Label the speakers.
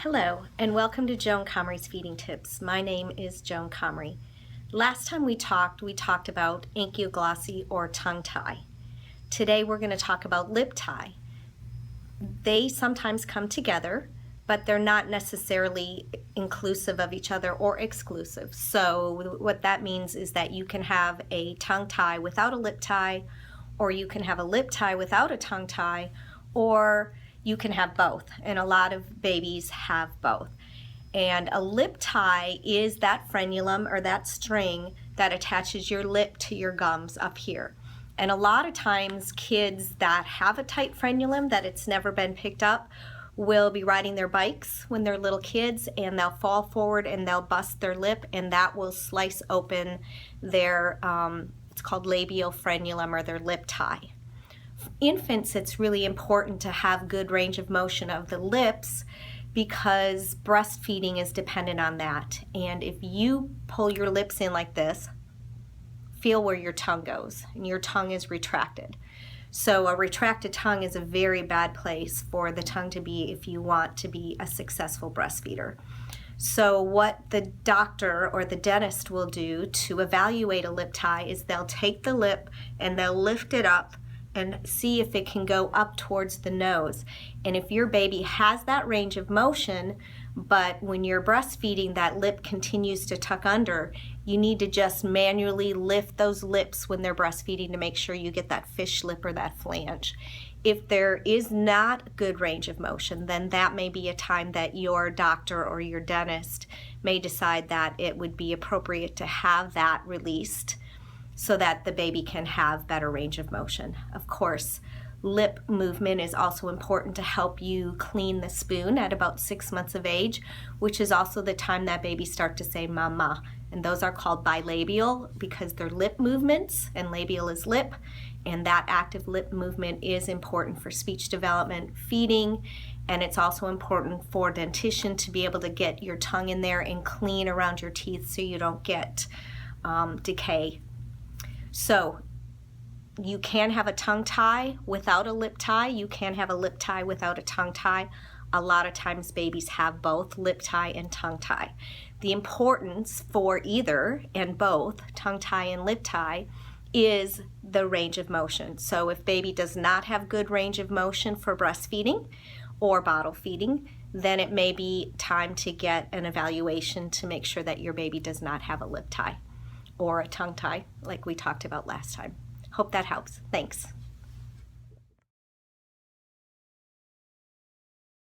Speaker 1: Hello, and welcome to Joan Comrie's Feeding Tips. My name is Joan Comrie. Last time we talked about ankyoglossy or tongue tie. Today we're going to talk about lip tie. They sometimes come together, but they're not necessarily inclusive of each other or exclusive. So what that means is that you can have a tongue tie without a lip tie, or you can have a lip tie without a tongue tie, or you can have both, and a lot of babies have both. And a lip tie is that frenulum or that string that attaches your lip to your gums up here. And a lot of times kids that have a tight frenulum that it's never been picked up will be riding their bikes when they're little kids, and they'll fall forward and they'll bust their lip, and that will slice open their it's called labial frenulum or their lip tie. Infants, it's really important to have good range of motion of the lips because breastfeeding is dependent on that. And if you pull your lips in like this, feel where your tongue goes, and your tongue is retracted. So a retracted tongue is a very bad place for the tongue to be if you want to be a successful breastfeeder. So what the doctor or the dentist will do to evaluate a lip tie is they'll take the lip and they'll lift it up and see if it can go up towards the nose. And if your baby has that range of motion, but when you're breastfeeding that lip continues to tuck under, you need to just manually lift those lips when they're breastfeeding to make sure you get that fish lip or that flange. If there is not good range of motion, then that may be a time that your doctor or your dentist may decide that it would be appropriate to have that released so that the baby can have better range of motion. Of course, lip movement is also important to help you clean the spoon at about 6 months of age, which is also the time that babies start to say mama. And those are called bilabial because they're lip movements, and labial is lip, and that active lip movement is important for speech development, feeding, and it's also important for dentition to be able to get your tongue in there and clean around your teeth so you don't get decay. So you can have a tongue tie without a lip tie. You can have a lip tie without a tongue tie. A lot of times babies have both lip tie and tongue tie. The importance for either and both tongue tie and lip tie is the range of motion. So if baby does not have good range of motion for breastfeeding or bottle feeding, then it may be time to get an evaluation to make sure that your baby does not have a lip tie or a tongue tie like we talked about last time. Hope that helps. Thanks.